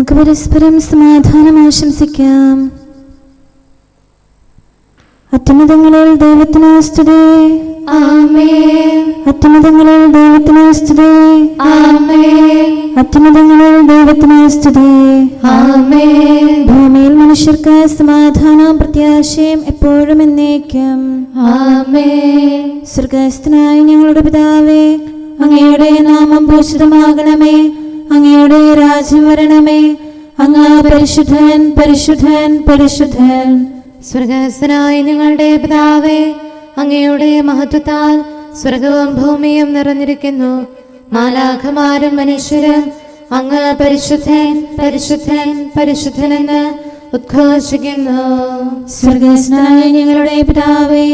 നമുക്ക് പരസ്പരം സമാധാനം ആശംസിക്കാം. അത്യുന്നതങ്ങളിൽ ദൈവത്തിന് സ്തുതി. ആമേൻ. അത്യുന്നതങ്ങളിൽ ദൈവത്തിന് സ്തുതി. ആമേൻ. അത്യുന്നതങ്ങളിൽ ദൈവത്തിന് സ്തുതി. ആമേൻ. ഭൂമിയിൽ മനുഷ്യർക്ക് സമാധാനവും പ്രത്യാശയും എപ്പോഴും എന്നേക്കും. ആമേൻ. സ്വർഗ്ഗസ്ഥനായ ഞങ്ങളുടെ പിതാവേ, അങ്ങയുടെ നാമം പൂജിതമാകണമേ. അങ്ങയുടെ രാജ്യം വരണമേ. അങ്ങ് പരിശുദ്ധൻ, പരിശുദ്ധൻ, പരിശുദ്ധൻ. സ്വർഗ്ഗസ്ഥനായ ഞങ്ങളുടെ പിതാവേ, അങ്ങയുടെ മഹത്വത്താൽ സ്വർഗവും ഭൂമിയും നിറഞ്ഞിരിക്കുന്നു. മാലാഖമാരും മനുഷ്യരും അങ്ങ് പരിശുദ്ധൻ, പരിശുദ്ധൻ, പരിശുദ്ധനെന്ന് ഉദ്ഘോഷിക്കുന്നു. സ്വർഗ്ഗസ്ഥനായ ഞങ്ങളുടെ പിതാവേ,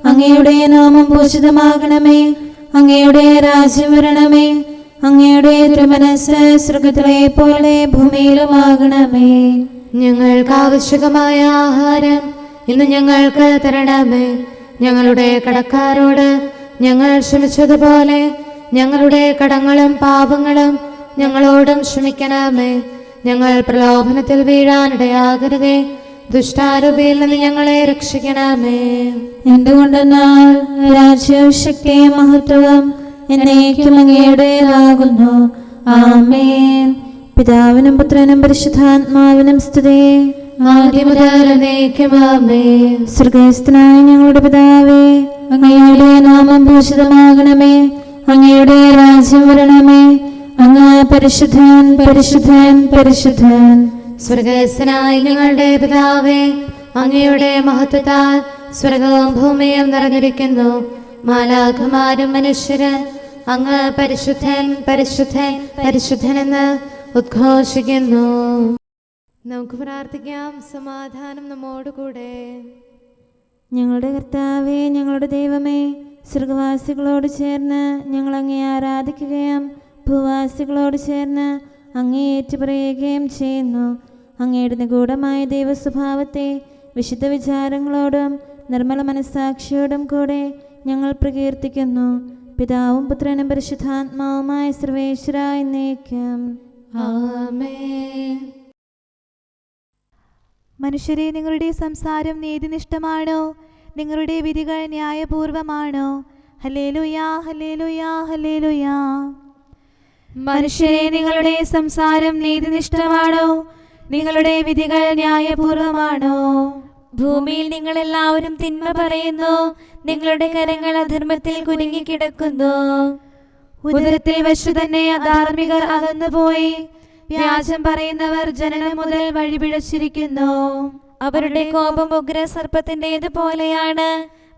അങ്ങയുടെ നാമം പൂജിതമാകണമേ. അങ്ങയുടെ രാജ്യം വരണമേ. അങ്ങയുടെ തിരുമനസ്സ് സ്വർഗ്ഗത്തിലെ പോലെ ഭൂമിയിലുമാകണമേ. ഞങ്ങൾക്ക് ആവശ്യകമായ ആഹാരം ഇന്ന് ഞങ്ങൾക്ക് തരണമേ. ഞങ്ങളുടെ കടക്കാരോട് ഞങ്ങൾ ക്ഷമിച്ചതുപോലെ ഞങ്ങളുടെ കടങ്ങളും പാപങ്ങളും ഞങ്ങളോടും ക്ഷമിക്കണമേ. ഞങ്ങൾ പ്രലോഭനത്തിൽ വീഴാനിടയാകരുതേ. ദുഷ്ടാരൂപിയിൽ നിന്ന് ഞങ്ങളെ രക്ഷിക്കണമേ. എന്തുകൊണ്ടെന്നാൽ രാജ്യവും ശക്തിയും മഹത്വവും എന്നേക്കും അങ്ങയുടേതാകുന്നു. ആമേൻ. പിതാവിനും പുത്രനും പരിശുദ്ധാത്മാവിനും സ്തുതി. ആദ്യം മുതൽ എന്നേക്കും ആമേൻ. സ്വർഗ്ഗസ്ഥനായ ഞങ്ങളുടെ പിതാവേ, അങ്ങയുടെ നാമം പൂജിതമാകണമേ. അങ്ങയുടെ രാജ്യം വരണമേ. അങ്ങ് പരിശുദ്ധൻ, പരിശുദ്ധൻ, പരിശുദ്ധൻ. സ്വർഗ്ഗസ്ഥനായ ഞങ്ങളുടെ പിതാവേ, അങ്ങയുടെ മഹത്വത്താൽ സ്വർഗവും ഭൂമിയും നിറഞ്ഞിരിക്കുന്നു. മാലാഖമാരും മനുഷ്യരും അങ്ങ് പരിശുദ്ധൻ, പരിശുദ്ധൻ, പരിശുദ്ധനെന്ന് ഉദ്ഘോഷിക്കുന്നു. നമുക്ക് പ്രാർത്ഥിക്കാം. സമാധാനം നമ്മോടുകൂടെ. ഞങ്ങളുടെ കർത്താവേ, ഞങ്ങളുടെ ദൈവമേ, സ്വർഗവാസികളോട് ചേർന്ന് ഞങ്ങൾ അങ്ങേ ആരാധിക്കുകയും ഭൂവാസികളോട് ചേർന്ന് അങ്ങേ ഏറ്റുപറയുകയും ചെയ്യുന്നു. അങ്ങയുടെ നിഗൂഢമായ ദൈവസ്വഭാവത്തെ വിശുദ്ധ വിചാരങ്ങളോടും നിർമ്മല മനസ്സാക്ഷിയോടും കൂടെ ഞങ്ങൾ പ്രകീർത്തിക്കുന്നു. പിതാവും പുത്രനും പരിശുദ്ധാത്മാവുമായ സർവേശ്വരായ എന്നേക്കും. ആമേൻ. മനുഷ്യരെ, നിങ്ങളുടെ സംസാരം നീതിനിഷ്ഠമാണോ? നിങ്ങളുടെ വിധികൾ ന്യായപൂർവമാണോ? ഹല്ലേലൂയാ, ഹല്ലേലൂയാ, ഹല്ലേലൂയാ. മനുഷ്യരെ, നിങ്ങളുടെ സംസാരം നീതിനിഷ്ഠമാണോ? നിങ്ങളുടെ വിധികൾ ന്യായപൂർവമാണോ? ഭൂമിയിൽ നിങ്ങളെല്ലാവരും തിന്മ പറയുന്നു. നിങ്ങളുടെ കരങ്ങൾ അധർമ്മത്തിൽ കുരുങ്ങിക്കിടക്കുന്നു. ഉദരത്തിൽ വച്ചു തന്നെ അധാർമികർ അകന്നുപോയി. വ്യാജം പറയുന്നവർ ജനനം മുതൽ വഴിപിഴച്ചിരിക്കുന്നു. അവരുടെ കോപം ഉഗ്രസർപ്പത്തിൻ്റെതുപോലെയാണ്.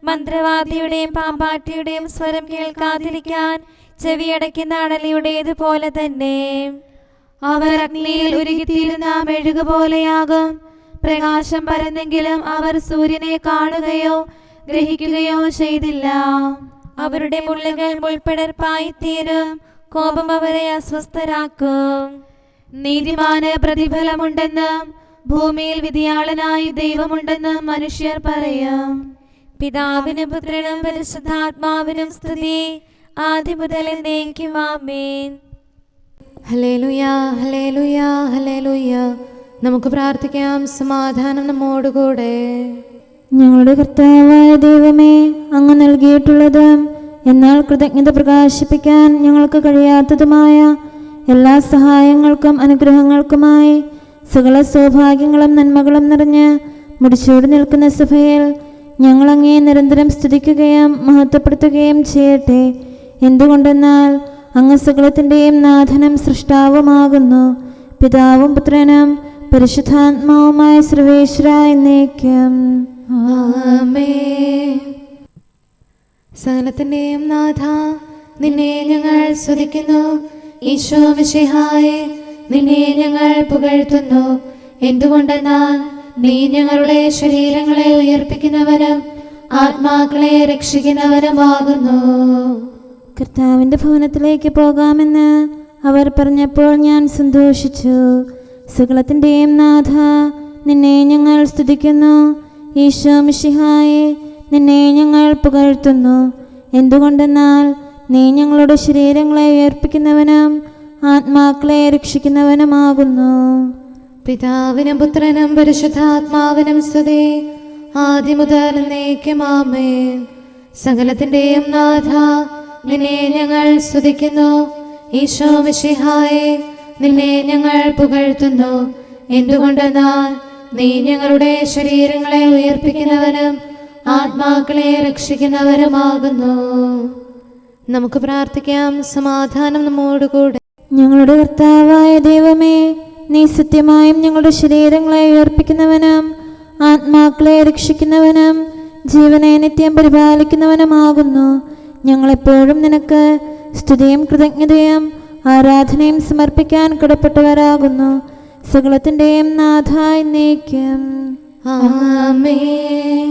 മന്ത്രവാദിയുടെയും പാമ്പാട്ടിയുടെയും സ്വരം കേൾക്കാതിരിക്കാൻ ചെവിയടയ്ക്കുന്ന അടലിയുടേതുപോലെ തന്നെ. അവർ അഗ്നിയിൽ ഉരുകിത്തീരുന്ന മെഴുകുപോലെയാകും. പ്രകാശം പരന്നെങ്കിലും അവർ സൂര്യനെ കാണുകയോ ഗ്രഹിക്കുകയോ ചെയ്തില്ല. അവരുടെ മുള്ളുകൾ മുൾപ്പടർപ്പായിത്തീരും. കോപം അവരെ അസ്വസ്ഥരാക്കും. നീതിമാന് പ്രതിഫലമുണ്ടെന്നും ഭൂമിയിൽ വിധിയാളനായി ദൈവമുണ്ടെന്നും മനുഷ്യർ പറയും. പിതാവിനും പുത്രനും പരിശുദ്ധാത്മാവിനും സ്തുതി. ആദ്യം മുതൽ എന്നേക്കും ആമേൻ. ഹല്ലേലൂയാ, ഹല്ലേലൂയാ, ഹല്ലേലൂയാ. നമുക്ക് പ്രാർത്ഥിക്കാം. സമാധാനം നമ്മോടുകൂടെ. ഞങ്ങളുടെ കർത്താവായ ദൈവമേ, അങ്ങ് നൽകിയിട്ടുള്ളതും എന്നാൽ കൃതജ്ഞത പ്രകാശിപ്പിക്കാൻ ഞങ്ങൾക്ക് കഴിയാത്തതുമായ എല്ലാ സഹായങ്ങൾക്കും അനുഗ്രഹങ്ങൾക്കുമായി സകല സൗഭാഗ്യങ്ങളും നന്മകളും നിറഞ്ഞ് മുടിച്ചൂടി നിൽക്കുന്ന സഭയിൽ ഞങ്ങൾ അങ്ങേ നിരന്തരം സ്തുതിക്കുകയും മഹത്വപ്പെടുത്തുകയും ചെയ്യട്ടെ. എന്തുകൊണ്ടെന്നാൽ അങ്ങ് സകലത്തിൻ്റെയും നാഥനും സൃഷ്ടാവുമാകുന്നു. പിതാവും പുത്രനും പരിശുദ്ധാത്മാവുമായ സർവേശ്വരായ എന്നേക്കും. ആമേൻ. സകലത്തിന്റെയും നാഥ, നിന്നെ ഞങ്ങൾ സ്തുതിക്കുന്നു. ഈശോ മിശിഹായേ, നിന്നെ ഞങ്ങൾ പുകഴ്ത്തുന്നു. എന്തുകൊണ്ടെന്നാൽ നീ ഞങ്ങളുടെ ശരീരങ്ങളെ ഉയർപ്പിക്കുന്നവനും ആത്മാക്കളെ രക്ഷിക്കുന്നവനുമാകുന്നു. കർത്താവിൻ്റെ ഭവനത്തിലേക്ക് പോകാമെന്ന് അവർ പറഞ്ഞപ്പോൾ ഞാൻ സന്തോഷിച്ചു. സകലത്തിൻ്റെയും നാഥ, നിന്നെ ഞങ്ങൾ സ്തുതിക്കുന്നു. ഈശോ മിശിഹായേ, നിന്നെ ഞങ്ങൾ പുകഴ്ത്തുന്നു. എന്തുകൊണ്ടെന്നാൽ നീ ഞങ്ങളുടെ ശരീരങ്ങളെ ഉയർപ്പിക്കുന്നവനും ആത്മാക്കളെ രക്ഷിക്കുന്നവനുമാകുന്നു. പിതാവിനും പുത്രനും പരിശുദ്ധാത്മാവിനും സ്തുതി, ആദ്യം മുതൽ എന്നേക്കും ആമേൻ. സകലത്തിന്റെയും നാഥ, നിന്നെ ഞങ്ങൾ സ്തുതിക്കുന്നു. ഈശോ മിശിഹായെ, നിന്നെ ഞങ്ങൾ പുകഴ്ത്തുന്നു. എന്തുകൊണ്ടെന്നാൽ നീ ഞങ്ങളുടെ ശരീരങ്ങളെ ഉയർപ്പിക്കുന്നവനും ആത്മാക്കളെ രക്ഷിക്കുന്നവരുമാകുന്നു. നമുക്ക് പ്രാർത്ഥിക്കാം. സമാധാനം നമ്മോടുകൂടെ. ഞങ്ങളുടെ കർത്താവായ ദൈവമേ, നീ സത്യമായും ഞങ്ങളുടെ ശരീരങ്ങളെ ഉയർപ്പിക്കുന്നവനും ആത്മാക്കളെ രക്ഷിക്കുന്നവനും ജീവനെ നിത്യം പരിപാലിക്കുന്നവനുമാകുന്നു. ഞങ്ങളെപ്പോഴും നിനക്ക് സ്തുതിയും കൃതജ്ഞതയും ആരാധനയും സമർപ്പിക്കാൻ കടപ്പെട്ടവരാകുന്നു. സകലത്തിന്റെയും നാഥ എന്നേക്കും ആമേൻ.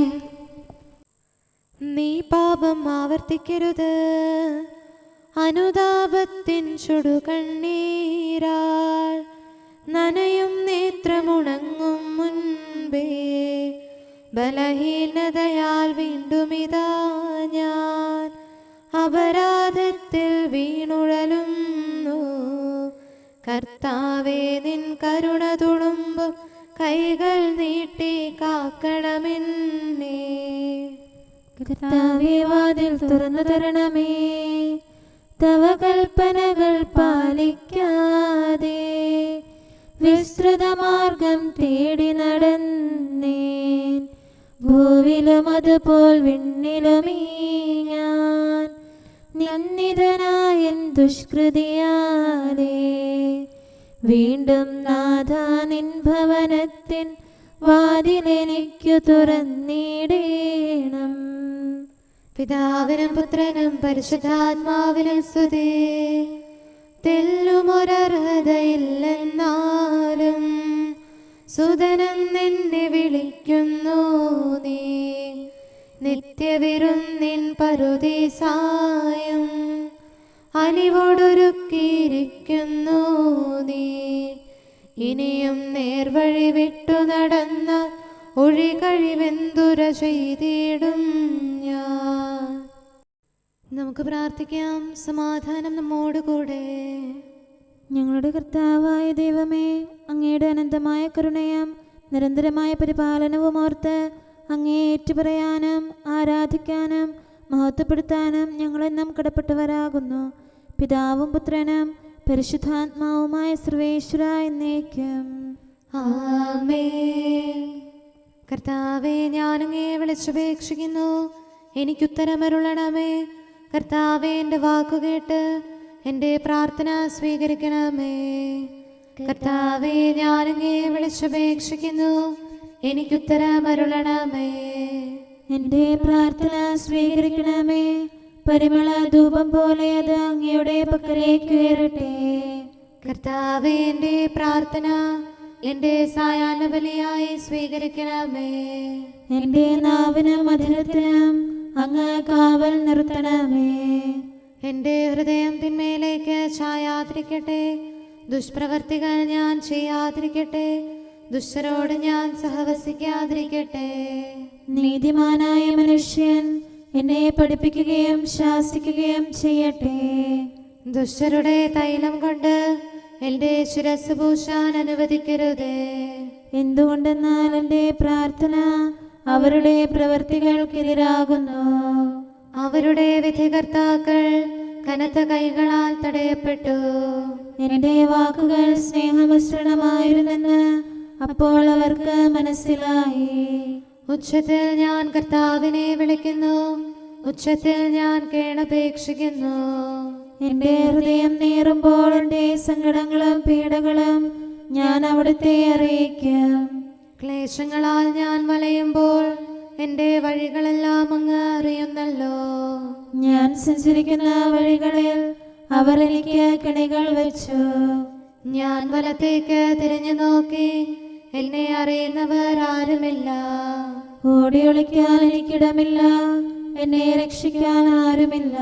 നീ പാപം ആവർത്തിക്കരുത്, അനുതാപത്തിൻ ചുടുകണ്ണീരാൽ നനയും നേത്രമുണങ്ങും മുൻപേ ബലഹീനതയാൽ വീണ്ടുമിതാ ഞാൻ അപരാധത്തിൽ വീണുഴലുന്നു. കർത്താവേ, നിൻ കരുണ തുളുമ്പും കൈകൾ നീട്ടി കാക്കണമെന്നേ. കർത്താവേ, വാതിൽ തുറന്നു തരണമേ. തവ കൽപ്പനകൾ പാലിക്കാതെ വിസ്തൃതമാർഗം തേടി നടന്നേൻ. ഭൂവിലും അതുപോൽ വിണ്ണിലുമീ ഞാൻ നിന്ദിതനായ ദുഷ്കൃതിയാലേ. വീണ്ടും നാഥ, നിൻ ഭവനത്തിൻ വാതിലെനിക്കു തുറന്നിടേണം. പിതാവിനും പുത്രനും പരിശുദ്ധാത്മാവിനും സ്തുതി. തെല്ലുമൊരർഹതയില്ലെന്നാലും സുതനം നിന്നെ വിളിക്കുന്നു നീ. നിത്യവിരുന്നിൻ പറുദീസായും അലിവോടൊരുക്കിയിരിക്കുന്നു നീ. ഇനിയും നേർവഴി വിട്ടു നടന്ന ഒഴികഴിവെന്തുര ചെയ്തിടും ഞാൻ. നമുക്ക് പ്രാർത്ഥിക്കാം. സമാധാനം നമ്മോടുകൂടെ. ഞങ്ങളുടെ കർത്താവായ ദൈവമേ, അങ്ങയുടെ അനന്തമായ കരുണയും നിരന്തരമായ പരിപാലനവും ഓർത്ത് അങ്ങേ ഏറ്റുപറയാനും ആരാധിക്കാനും മഹത്വപ്പെടുത്താനും ഞങ്ങളെന്നും കടപ്പെട്ടവരാകുന്നു. പിതാവും പുത്രനും പരിശുദ്ധാത്മാവുമായ സർവേശ്വര എന്നേക്കും ആമേൻ. കർത്താവേ, ഞാനങ്ങേ വിളിച്ചപേക്ഷിക്കുന്നു, എനിക്കുത്തരമരുളണമേ. കർത്താവേ, എൻ്റെ വാക്കുകേട്ട് എൻ്റെ പ്രാർത്ഥന സ്വീകരിക്കണമേ. കർത്താവേ, ഞാനങ്ങേ വിളിച്ചപേക്ഷിക്കുന്നു, എനിക്കുത്തരമരുളണമേ. എൻ്റെ പ്രാർത്ഥന സ്വീകരിക്കണമേ. പരിമള ധൂപം പോലെ അത് അങ്ങയുടെ പക്കലേക്ക് ഉയരട്ടെ. കർത്താവേ, എൻ്റെ പ്രാർത്ഥന എൻ്റെ സായാഹ്ന ബലിയായി സ്വീകരിക്കണമേ. എൻ്റെ നാവിനും മധുരത്തിനും അങ്ങ് കാവൽ നിർത്തണമേ. എൻ്റെ ഹൃദയം തിന്മയിലേക്ക് ചായാതിരിക്കട്ടെ. ദുഷ്പ്രവർത്തികൾ ഞാൻ ചെയ്യാതിരിക്കട്ടെ. ദുഷ്ടരോട് ഞാൻ സഹവസിക്കാതിരിക്കട്ടെ. നീതിമാനായ മനുഷ്യൻ എന്നെ പഠിപ്പിക്കുകയും ശാസിക്കുകയും ചെയ്യട്ടെ. ദുഷ്ടരുടെ തൈലം കൊണ്ട് എൻ്റെ ശിരസ് പൂശാൻ അനുവദിക്കരുതേ. എന്തുകൊണ്ടെന്നാൽ എൻ്റെ പ്രാർത്ഥന അവരുടെ പ്രവൃത്തികൾക്കെതിരാകുന്നു. അവരുടെ വിധികർത്താക്കൾ കനത്ത കൈകളാൽ തടയപ്പെട്ടു. എൻ്റെ വാക്കുകൾ സ്നേഹമിശ്രണമായിരുന്നെന്ന് അപ്പോൾ അവർക്ക് മനസ്സിലായി. ഉച്ചത്തിൽ ഞാൻ കർത്താവിനെ വിളിക്കുന്നു, ഉച്ചത്തിൽ ഞാൻ കേണപേക്ഷിക്കുന്നു. എൻ്റെ ഹൃദയം നീറുമ്പോൾ എൻ്റെ സങ്കടങ്ങളും പീഡകളും ഞാൻ അവിടുത്തെ അറിയിക്കും. ക്ലേശങ്ങളാൽ ഞാൻ വലയുമ്പോൾ എൻ്റെ വഴികളെല്ലാം അങ്ങ് അറിയുന്നല്ലോ. ഞാൻ സഞ്ചരിക്കുന്ന വഴികളിൽ അവർ എനിക്ക് കെണികൾ വെച്ചു. ഞാൻ വലത്തേക്ക് തിരിഞ്ഞു നോക്കി, എന്നെ അറിയുന്നവർ ആരുമില്ല. ഓടി ഒളിക്കാൻ എനിക്കിടമില്ല, എന്നെ രക്ഷിക്കാൻ ആരുമില്ല.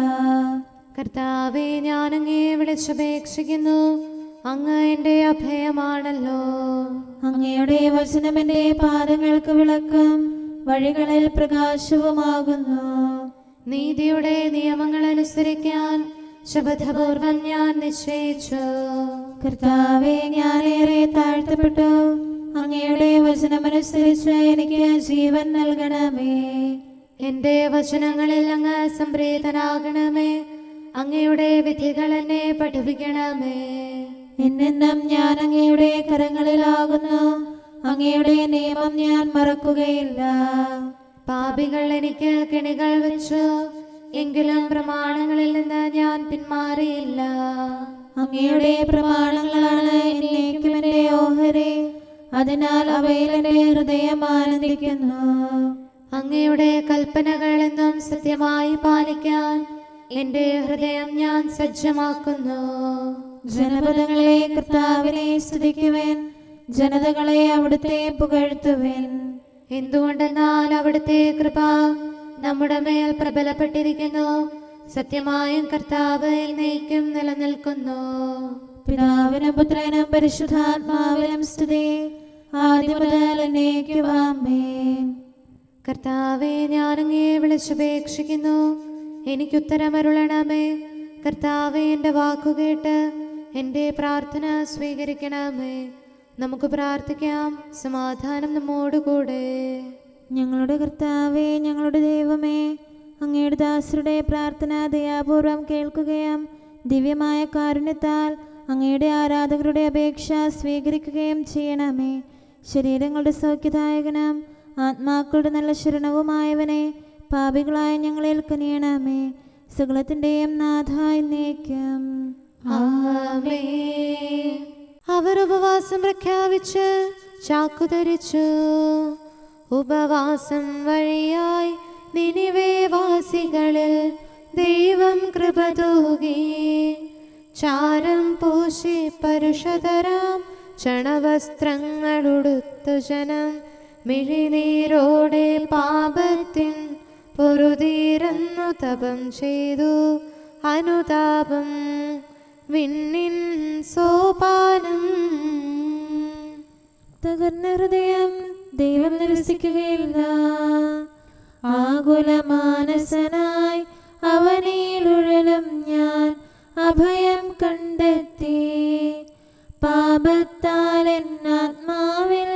കർത്താവേ, ഞാനങ്ങേ വിളിച്ചപേക്ഷിക്കുന്നു, അങ്ങ് എൻ്റെ അഭയമാണല്ലോ. അങ്ങയുടെ വചനം എൻ്റെ പാദങ്ങൾക്ക് വിളക്കും വഴികളിൽ പ്രകാശവുമാകുന്നു. നീതിയുടെ നിയമങ്ങൾ അനുസരിക്കാൻ ശപഥപൂർവം ഞാൻ നിശ്ചയിച്ചു. കർത്താവേ, ഞാനേറെ താഴ്ത്തപ്പെട്ടു. അങ്ങയുടെ വചനമനുസരിച്ച് എനിക്ക് ജീവൻ നൽകണമേ. എന്റെ വചനങ്ങളിൽ അങ്ങ് സംപ്രീതനാകണമേ. അങ്ങയുടെ വിധികൾ എന്നെ പഠിപ്പിക്കണമേ. എന്നെന്നും ഞാൻ അങ്ങയുടെ കരങ്ങളിലാകുന്നു. അങ്ങയുടെ നിയമം ഞാൻ മറക്കുകയില്ല. പാപികൾ എനിക്ക് കെണികൾ വെച്ചു, എങ്കിലും പ്രമാണങ്ങളിൽ നിന്ന് ഞാൻ പിന്മാറിയില്ല. അങ്ങയുടെ പ്രമാണങ്ങളാണ് എന്നേക്കും എന്റെ ഓഹരി. അതിനാൽ അവയിൽ എന്റെ ഹൃദയം ആനന്ദിക്കുന്നു. അങ്ങയുടെ കൽപ്പനകൾ എന്നും സത്യമായി പാലിക്കാൻ എന്റെ ഹൃദയം ഞാൻ സജ്ജമാക്കുന്നു. ജനപദങ്ങളെ കർത്താവിനെ സ്തുതിക്കുവേൻ. ജനതകളെ അവിടുത്തെ പുകഴ്ത്തുവേൻ. എന്തുകൊണ്ടെന്നാൽ അവിടുത്തെ കൃപ നമ്മുടെ മേൽ പ്രബലപ്പെട്ടിരിക്കുന്നു. സത്യമായും കർത്താവ് എന്നേക്കും നിലനിൽക്കുന്നു. പിതാവിനും പുത്രനും പരിശുദ്ധാത്മാവിനും സ്തുതി, ആദ്യം മുതൽ എന്നേക്കും ആമേൻ. കർത്താവെ, ഞാൻ അങ്ങയെ വിളിച്ചപേക്ഷിക്കുന്നു, എനിക്കുത്തരമരുളണമേ. കർത്താവെ, എൻ്റെ വാക്കുകേട്ട് എൻ്റെ പ്രാർത്ഥന സ്വീകരിക്കണമേ. നമുക്ക് പ്രാർത്ഥിക്കാം. സമാധാനം നമ്മോടുകൂടെ. ഞങ്ങളുടെ കർത്താവേ, ഞങ്ങളുടെ ദൈവമേ, അങ്ങയുടെ ദാസരുടെ പ്രാർത്ഥന ദയാപൂർവം കേൾക്കുകയും ദിവ്യമായ കാരുണ്യത്താൽ അങ്ങയുടെ ആരാധകരുടെ അപേക്ഷ സ്വീകരിക്കുകയും ചെയ്യണമേ. ശരീരങ്ങളുടെ സൗഖ്യദായകനും ആത്മാക്കളുടെ നല്ല ശരണവുമായവനെ, പാപികളായ ഞങ്ങളിൽ കനിയണമേ. സകലത്തിൻ്റെയും നാഥ എന്നേക്കും ആമേൻ. അവർ ഉപവാസം പ്രഖ്യാപിച്ച് ചാക്കുധരിച്ചു. ഉപവാസം വഴിയായി നിനിവേ വാസികളിൽ ദൈവം കൃപ തൂകി. ചാരം പൂശി പരുഷതരാം ചണവസ്ത്രങ്ങളുടുത്തു ജനം മിഴിനീരോടെ പാപത്തിൻ പൊറുതീരന്നു തപം ചെയ്തു. അനുതാപം വിണ്ണിൻ സോപാനം. തകർന്ന ഹൃദയം ദൈവം നിരസിക്കുകയില്ല. ആകുലമാനസനായി അവനിലുഴലും ഞാൻ അഭയം കണ്ടെത്തി. പാപത്താൽ എന്നാത്മാവിൽ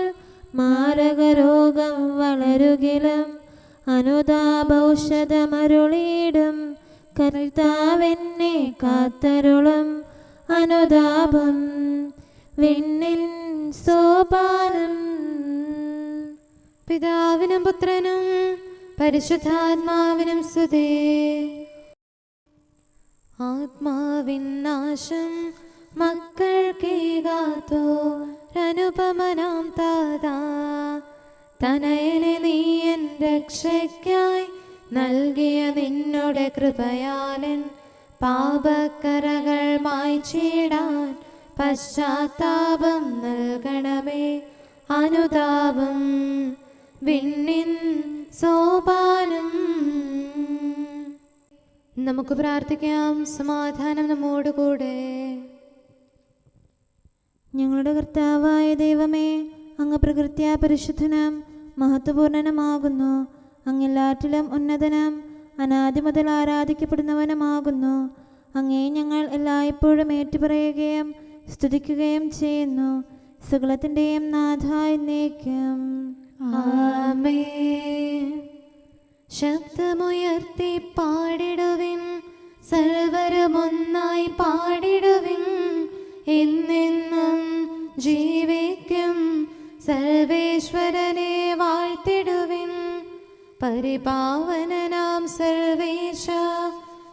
മാരകരോഗം വളരുകിലും അനുതാപൗഷധമരുളിയിടും. കർത്താവെന്നെ കാത്തരുളും. അനുതാപം വിണ്ണിൻ സോപാനം. പിതാവിനും പുത്രനും പരിശുദ്ധാത്മാവിനും സ്തുതി. ആത്മാവിൻ നാശം മക്കൾക്കേകാത്തോരനുപമനാം താതാ. തനയനെ നീ എൻ രക്ഷയ്ക്കായി നൽകിയ നിന്നോട് കൃപയാലൻ പാപക്കറകൾ മായ്ച്ചിടാൻ പശ്ചാത്താപം നൽകണമേ. അനുതാപം വിണ്ണിൻ സോപാനം. നമുക്ക് പ്രാർത്ഥിക്കാം. സമാധാനം നമ്മോടുകൂടെ. ഞങ്ങളുടെ കർത്താവായ ദൈവമേ, അങ്ങ് പ്രകൃത്യാ പരിശുദ്ധനും മഹത്വപൂർണനുമാകുന്നു. അങ്ങെല്ലാറ്റിലും ഉന്നതനും അനാദി മുതൽ ആരാധിക്കപ്പെടുന്നവനുമാകുന്നു. അങ്ങേ ഞങ്ങൾ എല്ലായ്പ്പോഴും ഏറ്റുപറയുകയും സ്തുതിക്കുകയും ചെയ്യുന്നു. സകലത്തിൻ്റെയും നാഥ എന്നേക്കും ആമേൻ. ശബ്ദമുയർത്തി പാടിടുവിൻ, സർവരുമൊന്നായി പാടിടുവിൻ. എന്നെന്നും ജീവിക്കും സർവേശ്വരനെ വാഴ്ത്തിടുവിൻ. പരിപാവനനാം സർവേശ,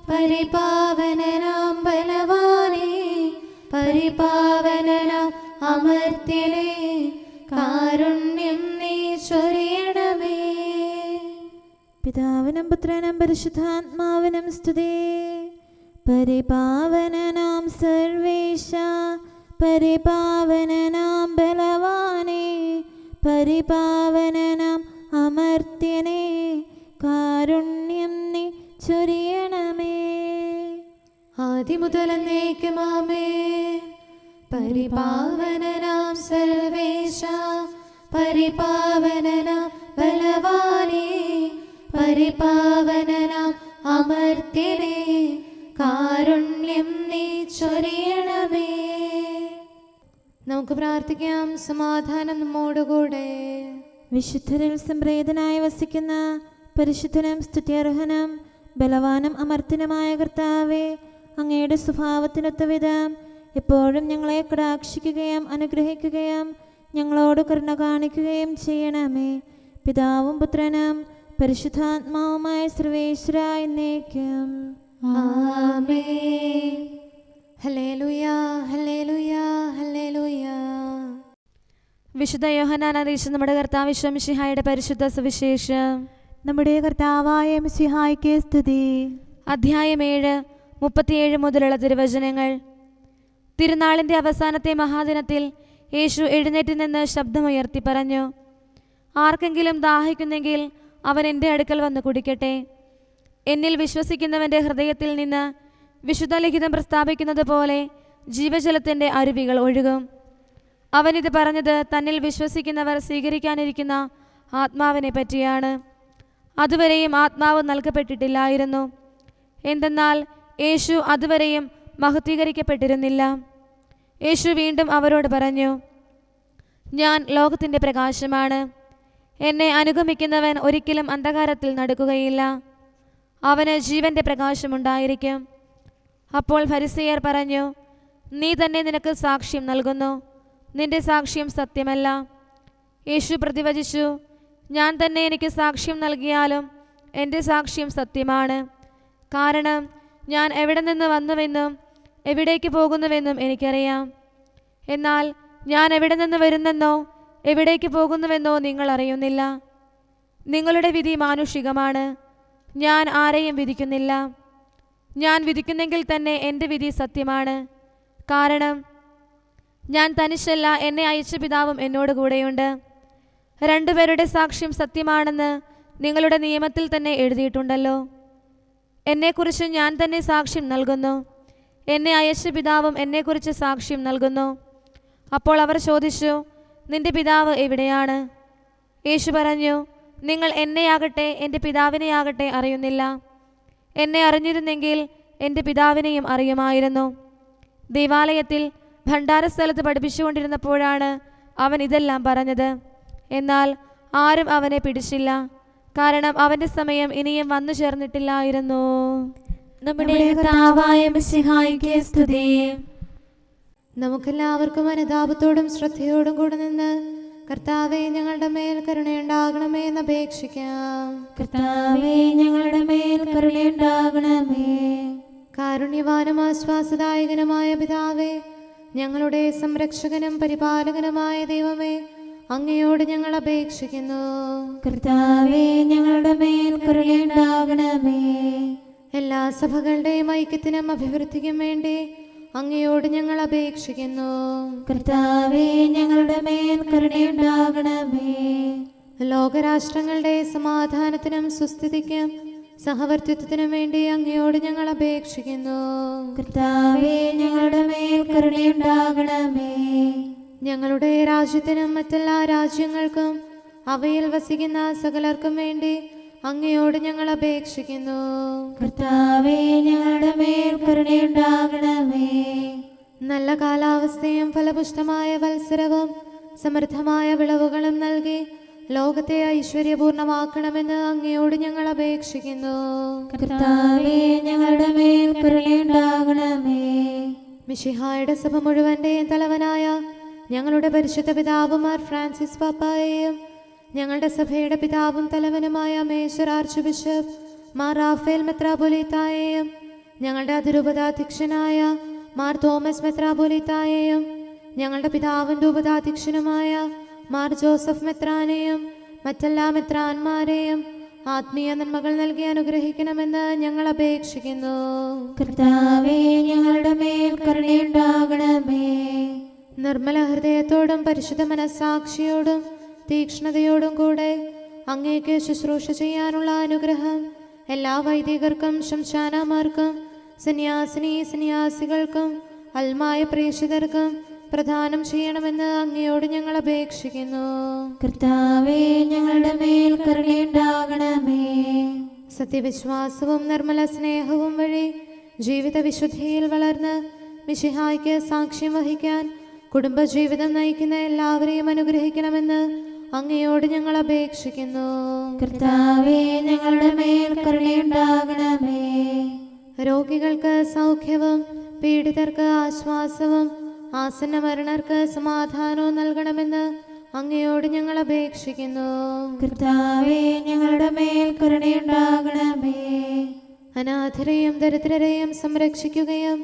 പരിപാവനനാം ബലവാനേ, പരിപാവനനാം അമർത്യനേ, കാരുണ്യം നീ ചൊരിയണമേ. പിതാവിനും പുത്രനും പരിശുദ്ധാത്മാവിനും സ്തുതി. പരിപാവനനാം സർവേശ, പരിപാവനനാം ബലവാനേ, പരിപാവനനാം അമർത്യനേ, കാരുണ്യം നീ ചൊരിയണമേ. ആദിമുതൽ എന്നേക്കും ആമേൻ. പരിപാവനനാം സർവേശ, പരിപാവനനാം ബലവാനേ, പരിപാവനനാം അമർത്യനേ, കാരുണ്യം നമുക്ക് പ്രാർത്ഥിക്കാം. സമാധാനം നമ്മോടുകൂടെ. വിശുദ്ധരിൽ സംപ്രീതനായി വസിക്കുന്ന പരിശുദ്ധനും സ്തുത്യർഹനും ബലവാനും അമർത്തനുമായ കർത്താവേ, അങ്ങയുടെ സ്വഭാവത്തിനൊത്ത വിധം എപ്പോഴും ഞങ്ങളെ കടാക്ഷിക്കുകയും അനുഗ്രഹിക്കുകയും ഞങ്ങളോട് കരുണ കാണിക്കുകയും ചെയ്യണമേ. പിതാവും പുത്രനും പരിശുദ്ധാത്മാവുമായ സർവേശ്വര എന്നേക്കും. ആമേൻ. ഹല്ലേലൂയ, ഹല്ലേലൂയ, ഹല്ലേലൂയ. വിശുദ്ധ യോഹന്നാൻ അറിയിച്ച നമ്മുടെ കർത്താവ് മിശിഹായുടെ പരിശുദ്ധ സുവിശേഷം. നമ്മുടെ കർത്താവായ മിശിഹായ്ക്ക് സ്തുതി. അധ്യായം 7, 37 മുതലുള്ള തിരുവചനങ്ങൾ. തിരുനാളിൻ്റെ അവസാനത്തെ മഹാദിനത്തിൽ യേശു എഴുന്നേറ്റ് നിന്ന് ശബ്ദമുയർത്തി പറഞ്ഞു, ആർക്കെങ്കിലും ദാഹിക്കുന്നെങ്കിൽ അവൻ എൻ്റെ അടുക്കൽ വന്ന് കുടിക്കട്ടെ. എന്നിൽ വിശ്വസിക്കുന്നവൻ്റെ ഹൃദയത്തിൽ നിന്ന് വിശുദ്ധ ലിഖിതം പ്രസ്താവിക്കുന്നത് പോലെ ജീവജലത്തിൻ്റെ അരുവികൾ ഒഴുകും. അവനിത് പറഞ്ഞത് തന്നിൽ വിശ്വസിക്കുന്നവർ സ്വീകരിക്കാനിരിക്കുന്ന ആത്മാവിനെ പറ്റിയാണ്. അതുവരെയും ആത്മാവ് നൽകപ്പെട്ടിട്ടില്ലായിരുന്നു. എന്തെന്നാൽ യേശു അതുവരെയും മഹത്വീകരിക്കപ്പെട്ടിരുന്നില്ല. യേശു വീണ്ടും അവരോട് പറഞ്ഞു, ഞാൻ ലോകത്തിൻ്റെ പ്രകാശമാണ്. എന്നെ അനുഗമിക്കുന്നവൻ ഒരിക്കലും അന്ധകാരത്തിൽ നടക്കുകയില്ല. അവന് ജീവൻ്റെ പ്രകാശമുണ്ടായിരിക്കും. അപ്പോൾ ഫരിസേയർ പറഞ്ഞു, നീ തന്നെ നിനക്ക് സാക്ഷ്യം നൽകുന്നു, നിന്റെ സാക്ഷ്യം സത്യമല്ല. യേശു പ്രതിവചിച്ചു, ഞാൻ തന്നെ എനിക്ക് സാക്ഷ്യം നൽകിയാലും എൻ്റെ സാക്ഷ്യം സത്യമാണ്. കാരണം ഞാൻ എവിടെ നിന്ന് വന്നുവെന്നും എവിടേക്ക് പോകുന്നുവെന്നും എനിക്കറിയാം. എന്നാൽ ഞാൻ എവിടെ നിന്ന് വരുന്നെന്നോ എവിടേക്ക് പോകുന്നുവെന്നോ നിങ്ങൾ അറിയുന്നില്ല. നിങ്ങളുടെ വിധി മാനുഷികമാണ്. ഞാൻ ആരെയും വിധിക്കുന്നില്ല. ഞാൻ വിധിക്കുന്നെങ്കിൽ തന്നെ എൻ്റെ വിധി സത്യമാണ്. കാരണം ഞാൻ തനിച്ചല്ല, എന്നെ അയച്ച പിതാവും എന്നോട് കൂടെയുണ്ട്. രണ്ടുപേരുടെ സാക്ഷ്യം സത്യമാണെന്ന് നിങ്ങളുടെ നിയമത്തിൽ തന്നെ എഴുതിയിട്ടുണ്ടല്ലോ. എന്നെക്കുറിച്ച് ഞാൻ തന്നെ സാക്ഷ്യം നൽകുന്നു. എന്നെ അയച്ച പിതാവും എന്നെക്കുറിച്ച് സാക്ഷ്യം നൽകുന്നു. അപ്പോൾ അവർ ചോദിച്ചു, നിന്റെ പിതാവ് എവിടെയാണ്? യേശു പറഞ്ഞു, നിങ്ങൾ എന്നെയാകട്ടെ എൻ്റെ പിതാവിനെയാകട്ടെ അറിയുന്നില്ല. എന്നെ അറിഞ്ഞിരുന്നെങ്കിൽ എൻ്റെ പിതാവിനെയും അറിയുമായിരുന്നു. ദേവാലയത്തിൽ ഭണ്ഡാരസ്ഥലത്ത് പഠിപ്പിച്ചുകൊണ്ടിരുന്നപ്പോഴാണ് അവൻ ഇതെല്ലാം പറഞ്ഞത്. എന്നാൽ ആരും അവനെ പിടിച്ചില്ല, കാരണം അവൻ്റെ സമയം ഇനിയും വന്നു ചേർന്നിട്ടില്ലായിരുന്നു. നമ്മുടെ കർത്താവായ മിശിഹായ്ക്ക് സ്തുതി. നമുക്കെല്ലാവർക്കും അനുതാപത്തോടും ശ്രദ്ധയോടും കൂടെ നിന്ന് കർത്താവേ, ഞങ്ങളുടെ മേൽ കരുണയുണ്ടാകണമേ എന്ന് അപേക്ഷിക്കാം. കർത്താവേ, ഞങ്ങളുടെ മേൽ കരുണയുണ്ടാകണമേ. കാരുണ്യവാനും ആശ്വാസദായകനുമായ പിതാവേ, ഞങ്ങളുടെ സംരക്ഷകനും പരിപാലകനുമായ ദൈവമേ, അങ്ങയോട് ഞങ്ങൾ അപേക്ഷിക്കുന്നു. കർത്താവേ, ഞങ്ങളുടെ മേൽ കരുണയുണ്ടാകണമേ. എല്ലാ സഭകളുടെയും ഐക്യത്തിനും അഭിവൃദ്ധിക്കും വേണ്ടി അങ്ങയോട് ഞങ്ങൾ അപേക്ഷിക്കുന്നു. കർത്താവേ, ഞങ്ങളുടെ മേൽ കരുണയുണ്ടാകണമേ. ലോകരാഷ്ട്രങ്ങളുടെ സമാധാനത്തിനും സുസ്ഥിതിക്കും സഹവർത്തിത്വത്തിനും വേണ്ടി അങ്ങയോട് ഞങ്ങൾ അപേക്ഷിക്കുന്നു. കർത്താവേ, ഞങ്ങളുടെ മേൽ കരുണയുണ്ടാകണമേ. ഞങ്ങളുടെ രാജ്യത്തിനും മറ്റെല്ലാ രാജ്യങ്ങൾക്കും അവയിൽ വസിക്കുന്ന സകലർക്കും വേണ്ടി അങ്ങയോട് ഞങ്ങൾ അപേക്ഷിക്കുന്നു. കർത്താവേ, ഞങ്ങളുടെ മേൽ കരുണയുണ്ടാകണമേ. നല്ല കാലാവസ്ഥയും ഫലപുഷ്ടമായ വത്സരവും സമൃദ്ധമായ വിളവുകളും നൽകി ലോകത്തെ ഐശ്വര്യപൂർണമാക്കണമെന്ന് അങ്ങയോട് ഞങ്ങൾ അപേക്ഷിക്കുന്നു. കർത്താവേ, ഞങ്ങളുടെ മേൽ കരുണയുണ്ടാകണമേ. മിശിഹായുടെ സഭ മുഴുവൻ്റെയും തലവനായ ഞങ്ങളുടെ പരിശുദ്ധ പിതാവ് മാർ ഫ്രാൻസിസ് പാപ്പായെയും ഞങ്ങളുടെ സഭയുടെ പിതാവും തലവനുമായ major archbishop Mar Raphael മെത്രാപൊലീത്തായെയും ഞങ്ങളുടെ അതിരൂപതാധ്യക്ഷനായ മാർ തോമസ് മെത്രാപൊലീത്തായെയും ഞങ്ങളുടെ പിതാവും രൂപതാധ്യക്ഷനുമായ മാർ ജോസഫ് മെത്രാനെയും മറ്റെല്ലാ മെത്രാന്മാരെയും ആത്മീയ നന്മകൾ നൽകി അനുഗ്രഹിക്കണമെന്ന് ഞങ്ങൾ അപേക്ഷിക്കുന്നു. കർത്താവേ, ഞങ്ങളുടെ മേൽ കരുണയുണ്ടാകണമേ. നിർമ്മല ഹൃദയത്തോടും പരിശുദ്ധ മനസ്സാക്ഷിയോടും തീക്ഷ്ണതയോടും കൂടെ അങ്ങേക്ക് ശുശ്രൂഷ ചെയ്യാനുള്ള അനുഗ്രഹം എല്ലാ വൈദികർക്കും ശംശാനമാർക്കും സന്യാസികൾക്കും അൽമായ പ്രേക്ഷിതർക്കും പ്രദാനം ചെയ്യണമെന്ന് അങ്ങയോട് ഞങ്ങൾ അപേക്ഷിക്കുന്നു. കർത്താവേ, ഞങ്ങളുടെ മേൽ കരുണയുണ്ടാകണമേ. സത്യവിശ്വാസവും നിർമ്മല സ്നേഹവും വഴി ജീവിത വിശുദ്ധിയിൽ വളർന്ന് മിശിഹായ്ക്ക് സാക്ഷ്യം വഹിക്കാൻ കുടുംബജീവിതം നയിക്കുന്ന എല്ലാവരെയും അനുഗ്രഹിക്കണമെന്ന് അങ്ങയോട് ഞങ്ങൾ അപേക്ഷിക്കുന്നു. കർത്താവേ, ഞങ്ങളുടെ മേൽ കരുണയുണ്ടാകണമേ. രോഗികൾക്ക് സൗഖ്യവും പീഡിതർക്ക് ആശ്വാസവും ആസന്ന മരണർക്ക് സമാധാനവും നൽകണമെന്ന് അങ്ങയോട് ഞങ്ങൾ അപേക്ഷിക്കുന്നു. കർത്താവേ, ഞങ്ങളുടെ മേൽ കരുണയുണ്ടാകണമേ. അനാഥരെയും ദരിദ്രരെയും സംരക്ഷിക്കുകയും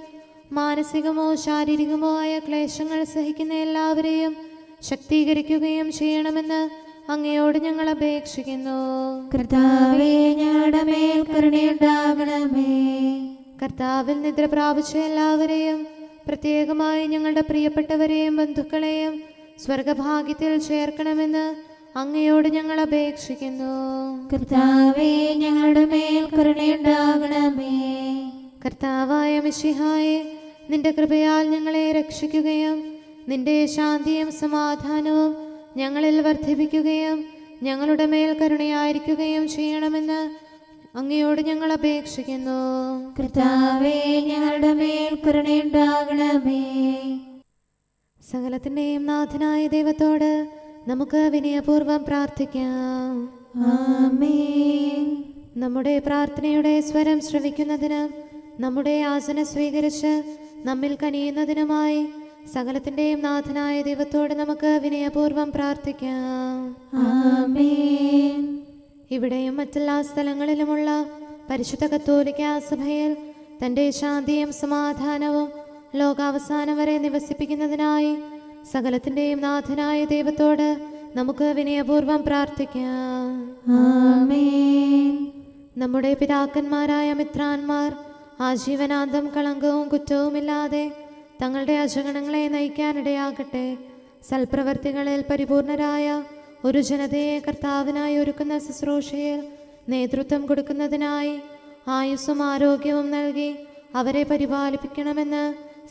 മാനസികമോ ശാരീരികമോ ആയ ക്ലേശങ്ങൾ സഹിക്കുന്ന എല്ലാവരെയും ശക്തീകരിക്കുകയും ചെയ്യണമെന്ന് അങ്ങയോട് ഞങ്ങൾ അപേക്ഷിക്കുന്നു. കർത്താവേ, ഞങ്ങളുടെ മേൽ കരുണയുണ്ടാകണമേ. കർത്താവിൽ നിദ്ര പ്രാപിച്ച എല്ലാവരെയും പ്രത്യേകമായി ഞങ്ങളുടെ പ്രിയപ്പെട്ടവരെയും ബന്ധുക്കളെയും സ്വർഗഭാഗ്യത്തിൽ ചേർക്കണമെന്ന് അങ്ങയോട് ഞങ്ങൾ അപേക്ഷിക്കുന്നു. കർത്താവേ, ഞങ്ങളുടെ മേൽ കരുണയുണ്ടാകണമേ. കർത്താവായ മിശിഹായെ, നിന്റെ കൃപയാൽ ഞങ്ങളെ രക്ഷിക്കുകയും നിന്റെ ശാന്തിയും സമാധാനവും ഞങ്ങളിൽ വർദ്ധിപ്പിക്കുകയും ഞങ്ങളുടെ മേൽ കരുണയായിരിക്കുകയും ചെയ്യണമെന്ന് അങ്ങയോട് ഞങ്ങൾ അപേക്ഷിക്കുന്നു. കർത്താവേ, ഞങ്ങളുടെ മേൽ കരുണയുണ്ടാകണമേ. സകലത്തിൻ്റെയും നാഥനായ ദൈവത്തോട് നമുക്ക് വിനയപൂർവ്വം പ്രാർത്ഥിക്കാം. ആമേൻ. നമ്മുടെ പ്രാർത്ഥനയുടെ സ്വരം ശ്രവിക്കുന്നതിനും നമ്മുടെ യാചന സ്വീകരിച്ച് നമ്മിൽ കനിയുന്നതിനുമായി സകലത്തിൻ്റെയും നാഥനായ ദൈവത്തോട് നമുക്ക് വിനയപൂർവ്വം പ്രാർത്ഥിക്കാം. ആമേൻ. ഇവിടെയും മറ്റെല്ലാ സ്ഥലങ്ങളിലുമുള്ള പരിശുദ്ധ കത്തോലിക്ക സഭയിൽ തൻ്റെ ശാന്തിയും സമാധാനവും ലോകാവസാനം വരെ നിവസിപ്പിക്കുന്നതിനായി സകലത്തിൻ്റെയും നാഥനായ ദൈവത്തോട് നമുക്ക് വിനയപൂർവ്വം പ്രാർത്ഥിക്കാം. ആമേൻ. നമ്മുടെ പിതാക്കന്മാരായ മിത്രാന്മാർ ആജീവനാന്തം കളങ്കവും കുറ്റവുമില്ലാതെ തങ്ങളുടെ അജഗണങ്ങളെ നയിക്കാനിടയാകട്ടെ. സൽപ്രവർത്തികളിൽ പരിപൂർണരായ ഒരു ജനതയെ കർത്താവിനായി ഒരുക്കുന്ന ശുശ്രൂഷയിൽ നേതൃത്വം കൊടുക്കുന്നതിനായി ആയുസ്സും ആരോഗ്യവും നൽകി അവരെ പരിപാലിപ്പിക്കണമെന്ന്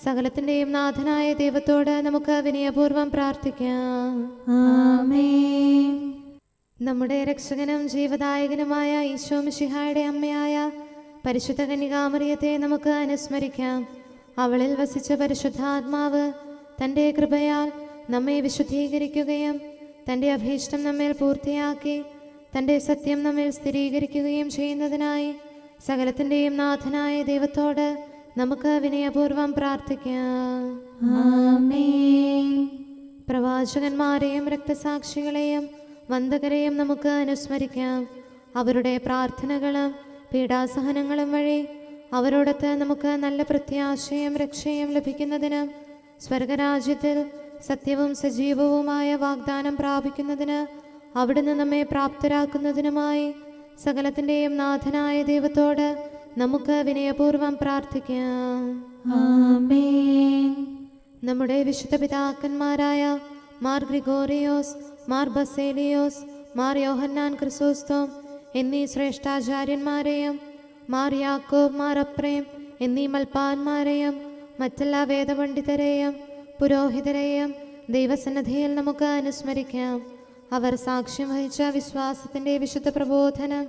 സകലത്തിൻ്റെയും നാഥനായ ദൈവത്തോട് നമുക്ക് വിനയപൂർവ്വം പ്രാർത്ഥിക്കാം. ആമേൻ. നമ്മുടെ രക്ഷകനും ജീവദായകനുമായ ഈശോ മിശിഹായുടെ അമ്മയായ പരിശുദ്ധ കന്യകാമറിയത്തെ നമുക്ക് അനുസ്മരിക്കാം. അവളിൽ വസിച്ച പരിശുദ്ധാത്മാവ് തൻ്റെ കൃപയാൽ നമ്മെ വിശുദ്ധീകരിക്കുകയും തൻ്റെ അഭീഷ്ടം നമ്മിൽ പൂർത്തിയാക്കി തൻ്റെ സത്യം നമ്മിൽ സ്ഥിരീകരിക്കുകയും ചെയ്യുന്നതിനായി സകലത്തിൻ്റെയും നാഥനായ ദൈവത്തോട് നമുക്ക് വിനയപൂർവ്വം പ്രാർത്ഥിക്കാം. ആമേൻ. പ്രവാചകന്മാരെയും രക്തസാക്ഷികളെയും വന്ദകരെയും നമുക്ക് അനുസ്മരിക്കാം. അവരുടെ പ്രാർത്ഥനകളും പീഡാസഹനങ്ങളും വഴി അവരോടൊത്ത് നമുക്ക് നല്ല പ്രത്യാശയും രക്ഷയും ലഭിക്കുന്നതിനും സ്വർഗരാജ്യത്തിൽ സത്യവും സജീവവുമായ വാഗ്ദാനം പ്രാപിക്കുന്നതിന് അവിടുന്ന് നമ്മെ പ്രാപ്തരാക്കുന്നതിനുമായി സകലത്തിൻ്റെയും നാഥനായ ദൈവത്തോട് നമുക്ക് വിനയപൂർവ്വം പ്രാർത്ഥിക്കാം. ആമേൻ. നമ്മുടെ വിശുദ്ധ പിതാക്കന്മാരായ മാർ ഗ്രിഗോറിയോസ്, മാർ ബസേലിയോസ്, മാർ യോഹന്നാൻ ക്രിസോസ്തോം എന്നീ ശ്രേഷ്ഠാചാര്യന്മാരെയും മാർ യാക്കോബ്, മാർ അപ്രേം എന്നീ മൽപ്പാന്മാരെയും മറ്റെല്ലാ വേദപണ്ഡിതരെയും പുരോഹിതരെയും ദൈവസന്നിധിയിൽ നമുക്ക് അനുസ്മരിക്കാം. അവർ സാക്ഷ്യം വഹിച്ച വിശ്വാസത്തിൻ്റെ വിശുദ്ധ പ്രബോധനം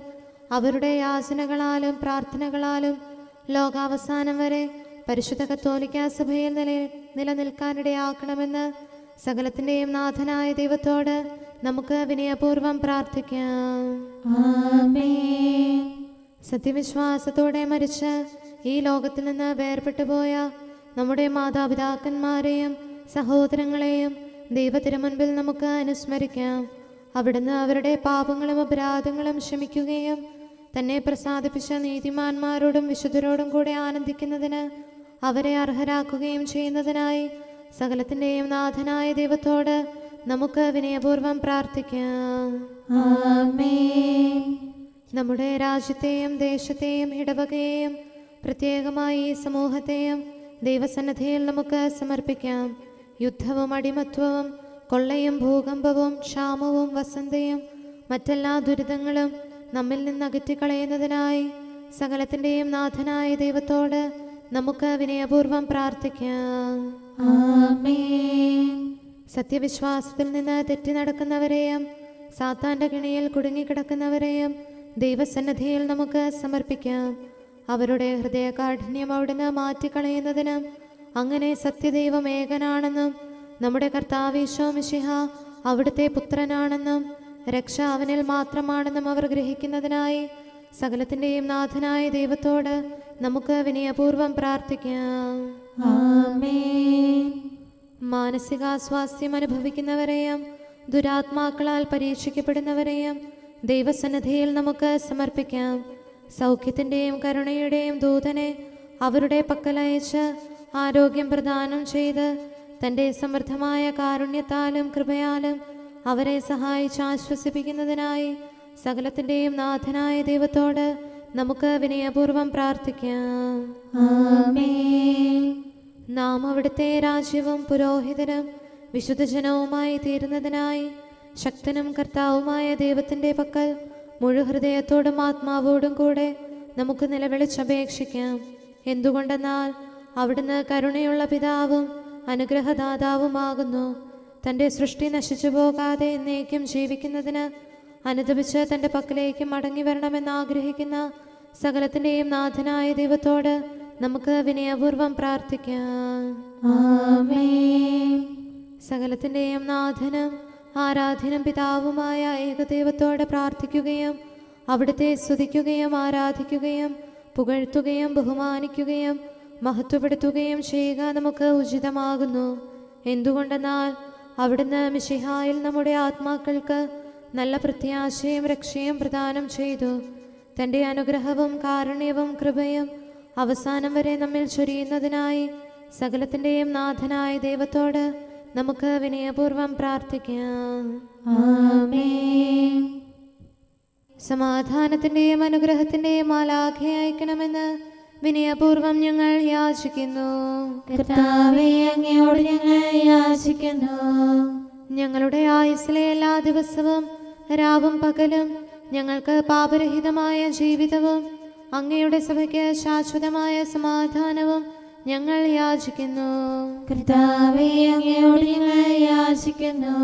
അവരുടെ യാചനകളാലും പ്രാർത്ഥനകളാലും ലോകാവസാനം വരെ പരിശുദ്ധ കത്തോലിക്ക സഭയിൽ നിലനിൽക്കാനിടയാക്കണമെന്ന് സകലത്തിൻ്റെയും നാഥനായ ദൈവത്തോട് നമുക്ക് വിനയപൂർവ്വം പ്രാർത്ഥിക്കാം. ആമേൻ. സത്യവിശ്വാസത്തോടെ മരിച്ച് ഈ ലോകത്തിൽ നിന്ന് വേർപെട്ടുപോയ നമ്മുടെ മാതാപിതാക്കന്മാരെയും സഹോദരങ്ങളെയും ദൈവത്തിരുമുൻപിൽ നമുക്ക് അനുസ്മരിക്കാം. അവിടുന്ന് അവരുടെ പാപങ്ങളും അപരാധങ്ങളും ക്ഷമിക്കുകയും തന്നെ പ്രസാദിപ്പിച്ച നീതിമാന്മാരോടും വിശുദ്ധരോടും കൂടെ ആനന്ദിക്കുന്നതിന് അവരെ അർഹരാക്കുകയും ചെയ്യുന്നതിനായി സകലത്തിൻ്റെയും നാഥനായ ദൈവത്തോട് നമുക്ക് വിനയപൂർവ്വം പ്രാർത്ഥിക്കാം. ആമേൻ. നമ്മുടെ രാജ്യത്തെയും ദേശത്തെയും ഇടവകയെയും പ്രത്യേകമായി ഈ സമൂഹത്തെയും ദൈവസന്നിധിയിൽ നമുക്ക് സമർപ്പിക്കാം. യുദ്ധവും അടിമത്വവും കൊള്ളയും ഭൂകമ്പവും ക്ഷാമവും വസന്തയും മറ്റെല്ലാ ദുരിതങ്ങളും നമ്മിൽ നിന്ന് അകറ്റിക്കളയുന്നതിനായി സകലത്തിൻ്റെയും നാഥനായ ദൈവത്തോട് നമുക്ക് വിനയപൂർവ്വം പ്രാർത്ഥിക്കാം. ആമേൻ. സത്യവിശ്വാസത്തിൽ നിന്ന് തെറ്റി നടക്കുന്നവരെയും സാത്താൻ്റെ കെണിയിൽ കുടുങ്ങിക്കിടക്കുന്നവരെയും ദൈവസന്നിധിയിൽ നമുക്ക് സമർപ്പിക്കാം. അവരുടെ ഹൃദയകാഠിന്യം അവിടുന്ന് മാറ്റിക്കളയുന്നതിനും അങ്ങനെ സത്യദൈവം ഏകനാണെന്നും നമ്മുടെ കർത്താവ് ഈശോ മിശിഹ അവിടുത്തെ പുത്രനാണെന്നും രക്ഷ അവനിൽ മാത്രമാണെന്നും അവർ ഗ്രഹിക്കുന്നതിനായി സകലത്തിൻ്റെയും നാഥനായ ദൈവത്തോട് നമുക്ക് വിനയപൂർവ്വം പ്രാർത്ഥിക്കാം. ആമേൻ. മാനസികാസ്വാസ്ഥ്യം അനുഭവിക്കുന്നവരെയും ദുരാത്മാക്കളാൽ പരീക്ഷിക്കപ്പെടുന്നവരെയും ദൈവസന്നിധിയിൽ നമുക്ക് സമർപ്പിക്കാം. സൗഖ്യത്തിൻ്റെയും കരുണയുടെയും ദൂതനെ അവരുടെ പക്കലയച്ച് ആരോഗ്യം പ്രദാനം ചെയ്ത് തൻ്റെ സമൃദ്ധമായ കാരുണ്യത്താലും കൃപയാലും അവരെ സഹായിച്ച് ആശ്വസിപ്പിക്കുന്നതിനായി സകലത്തിൻ്റെയും നാഥനായ ദൈവത്തോട് നമുക്ക് വിനയപൂർവ്വം പ്രാർത്ഥിക്കാം. ആമേൻ. നാം അവിടുത്തെ രാജ്യവും പുരോഹിതനും വിശുദ്ധജനവുമായി തീരുന്നതിനായി ശക്തനും കർത്താവുമായ ദൈവത്തിൻ്റെ പക്കൽ മുഴുഹൃദയത്തോടും ആത്മാവോടും കൂടെ നമുക്ക് നിലവിളിച്ചപേക്ഷിക്കാം. എന്തുകൊണ്ടെന്നാൽ അവിടുന്ന് കരുണയുള്ള പിതാവും അനുഗ്രഹദാതാവുമാകുന്നു. തൻ്റെ സൃഷ്ടി നശിച്ചു പോകാതെ എന്നേക്കും ജീവിക്കുന്നതിന് അനുദപിച്ച് തൻ്റെ പക്കലേക്ക് മടങ്ങി വരണമെന്ന് ആഗ്രഹിക്കുന്ന സകലത്തിൻ്റെയും നാഥനായ ദൈവത്തോട് നമുക്ക് വിനയപൂർവ്വം പ്രാർത്ഥിക്കാം. ആമേൻ. സകലത്തിൻ്റെയും നാഥനും ആരാധ്യനും പിതാവുമായ ഏകദൈവത്തോട് പ്രാർത്ഥിക്കുകയും അവിടുത്തെ സ്തുതിക്കുകയും ആരാധിക്കുകയും പുകഴ്ത്തുകയും ബഹുമാനിക്കുകയും മഹത്വപ്പെടുത്തുകയും ചെയ്യുക നമുക്ക് ഉചിതമാകുന്നു. എന്തുകൊണ്ടെന്നാൽ അവിടുന്ന് മിശിഹായിൽ നമ്മുടെ ആത്മാക്കൾക്ക് നല്ല പ്രത്യാശയും രക്ഷയും പ്രദാനം ചെയ്തു. തൻ്റെ അനുഗ്രഹവും കാരുണ്യവും കൃപയും അവസാനം വരെ നമ്മിൽ ചൊരിയുന്നതിനായി സകലത്തിൻ്റെയും നാഥനായ ദൈവത്തോട് നമുക്ക് വിനയപൂർവ്വം പ്രാർത്ഥിക്കാം. ആമേൻ. സമാധാനത്തിൻ്റെയും അനുഗ്രഹത്തിൻ്റെയും മാലാഖയെ അയക്കണമെന്ന് വിനയപൂർവ്വം ഞങ്ങൾ യാചിക്കുന്നു. കർത്താവേ, അങ്ങയോട് ഞങ്ങൾ യാചിക്കുന്നു. ഞങ്ങളുടെ ആയുസ്സിലെ എല്ലാ ദിവസവും രാവും പകലും ഞങ്ങൾക്ക് പാപരഹിതമായ ജീവിതവും അങ്ങയുടെ സഭയ്ക്ക് ശാശ്വതമായ സമാധാനവും ഞങ്ങൾ യാചിക്കുന്നു. കർത്താവേ, അങ്ങയോട് ഞങ്ങൾ യാചിക്കുന്നു.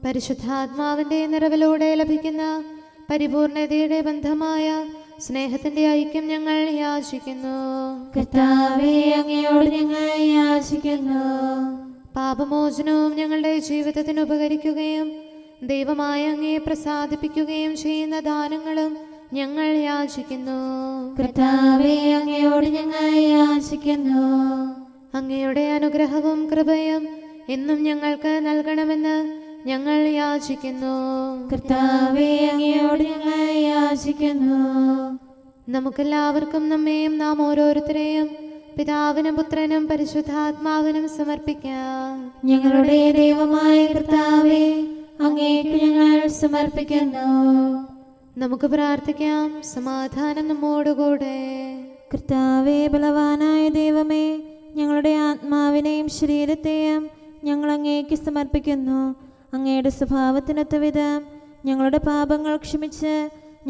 പരിശുദ്ധാത്മാവിൻ്റെ നിറവിലൂടെ ലഭിക്കുന്ന പരിപൂർണതയുടെ ബന്ധമായ സ്നേഹത്തിൻ്റെ ഐക്യം ഞങ്ങൾ യാചിക്കുന്നു. കർത്താവേ, അങ്ങയോട് ഞങ്ങൾ യാചിക്കുന്നു. പാപമോചനവും ഞങ്ങളുടെ ജീവിതത്തിന് ഉപകരിക്കുകയും ദൈവമായ അങ്ങയെ പ്രസാദിപ്പിക്കുകയും ചെയ്യുന്ന ദാനങ്ങളും ഞങ്ങൾ യാചിക്കുന്നു. കർത്താവേ, അങ്ങയോട് ഞങ്ങൾ യാചിക്കുന്നു. അങ്ങയുടെ അനുഗ്രഹവും കൃപയും എന്നും ഞങ്ങൾക്ക് നൽകണമെന്ന് ഞങ്ങൾ യാചിക്കുന്നു. കർത്താവേ, അങ്ങയോട് ഞങ്ങൾ യാചിക്കുന്നു. നമുക്കെല്ലാവർക്കും നമ്മെയും നാം ഓരോരുത്തരെയും പിതാവിനും പുത്രനും പരിശുദ്ധാത്മാവിനും സമർപ്പിക്കാം. ഞങ്ങളുടെ ദൈവമായ കർത്താവേ, അങ്ങേക്ക് ഞങ്ങൾ സമർപ്പിക്കുന്നു. നമുക്ക് പ്രാർത്ഥിക്കാം. സമാധാനം നമ്മോടുകൂടെ. കർത്താവേ, ബലവാനായ ദൈവമേ, ഞങ്ങളുടെ ആത്മാവിനെയും ശരീരത്തെയും ഞങ്ങൾ അങ്ങേക്ക് സമർപ്പിക്കുന്നു. അങ്ങയുടെ സ്വഭാവത്തിനൊത്ത വിധം ഞങ്ങളുടെ പാപങ്ങൾ ക്ഷമിച്ച്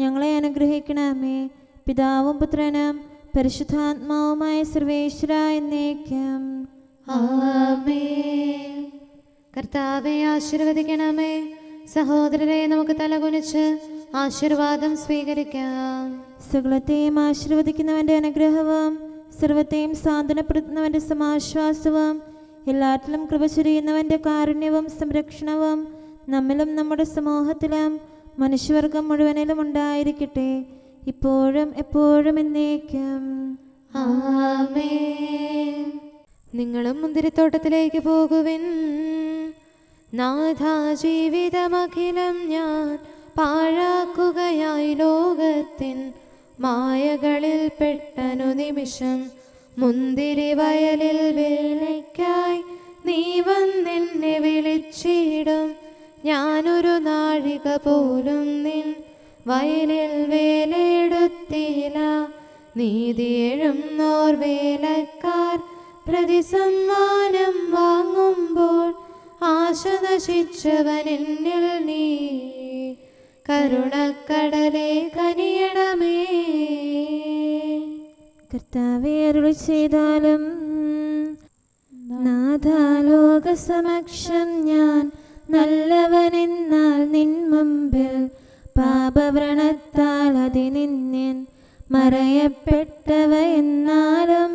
ഞങ്ങളെ അനുഗ്രഹിക്കണമേ. പിതാവും പുത്രനും പരിശുദ്ധാത്മാവുമായ സർവേശ്വര എന്നേക്കും. ആമേൻ. കർത്താവെ ആശീർവദിക്കണമേ. സഹോദരരെ, നമുക്ക് തലകുനിച്ച് ആശീർവാദം സ്വീകരിക്കാം. സകലത്തെയും ആശീർവദിക്കുന്നവന്റെ അനുഗ്രഹവും സർവത്തെയും സാന്ത്വനപ്പെടുത്തുന്നവന്റെ സമാശ്വാസവും എല്ലാറ്റിലും കൃപ ചൊരിയുന്നവന്റെ കാരുണ്യവും സംരക്ഷണവും നമ്മിലും നമ്മുടെ സമൂഹത്തിലും മനുഷ്യവർഗം മുഴുവനിലും ഉണ്ടായിരിക്കട്ടെ, ഇപ്പോഴും എപ്പോഴും എന്നേക്കും. ആമേൻ. നിങ്ങളും മുന്തിരിത്തോട്ടത്തിലേക്ക് പോകുവിൻ. നാഥാ, ജീവിതമഖിലം ഞാൻ പാഴാക്കുകയായി ലോകത്തിൻ മായകളിൽ പെട്ടനു നിമിഷം. മുന്തിരി വയലിൽ വേലയ്ക്കായി നീ വന്നെന്നെ വിളിച്ചിടും. ഞാനൊരു നാഴിക പോലും നിൻ വയലിൽ വേലയെടുത്തില്ല. നീതിയെഴുന്നോർ വേലക്കാർ പ്രതിസമ്മാനം വാങ്ങുമ്പോൾ ആശ നശിച്ചവൻ എന്നിൽ നീ കരുണക്കടലേ കനിയണമേ. കർത്താവേ, അരുളി ചെയ്താലും നാഥാ, ലോകസമക്ഷം ഞാൻ നല്ലവനെന്നാൽ നിൻ മുമ്പിൽ പാപവ്രണത്താൽ അതിനിന്യൻ മറയപ്പെട്ടവ എന്നാലും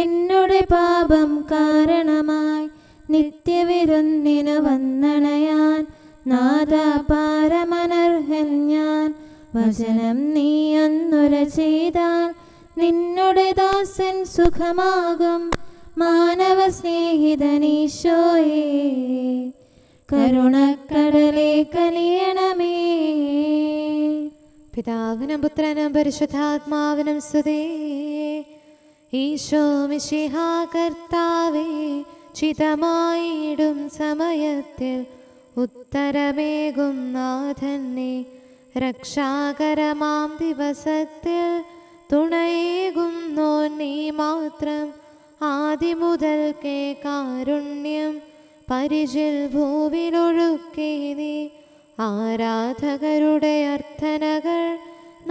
എന്നോട് പാപം കാരണമായി നിത്യവിരുന്നിനു വന്നണയാൻ നാഥ പാരമനർഹൻ ഞാൻ. വചനം നീ ഒന്നുര ചെയ്താൽ നിന്നുടെ ദാസൻ സുഖമാകും. മാനവ സ്നേഹിതനീശോയേ കരുണക്കടലേ കനിയണമേ. പിതാവിനും പുത്രനും പരിശുദ്ധാത്മാവിനും സ്തുതി. ഈശോ മിശിഹാ കർത്താവേ, ചിതമായിടും സമയത്തിൽ ഉത്തരമേകും നാഥനെ, രക്ഷാകരമാം ദിവസത്തിൽ തുണയേകുന്നോ നീ മാത്രം. ആദിമുതൽക്കേ കാരുണ്യം പരിചിൽ ഭൂവിലൊഴുക്കി നീ. ആരാധകരുടെ അർത്ഥനകൾ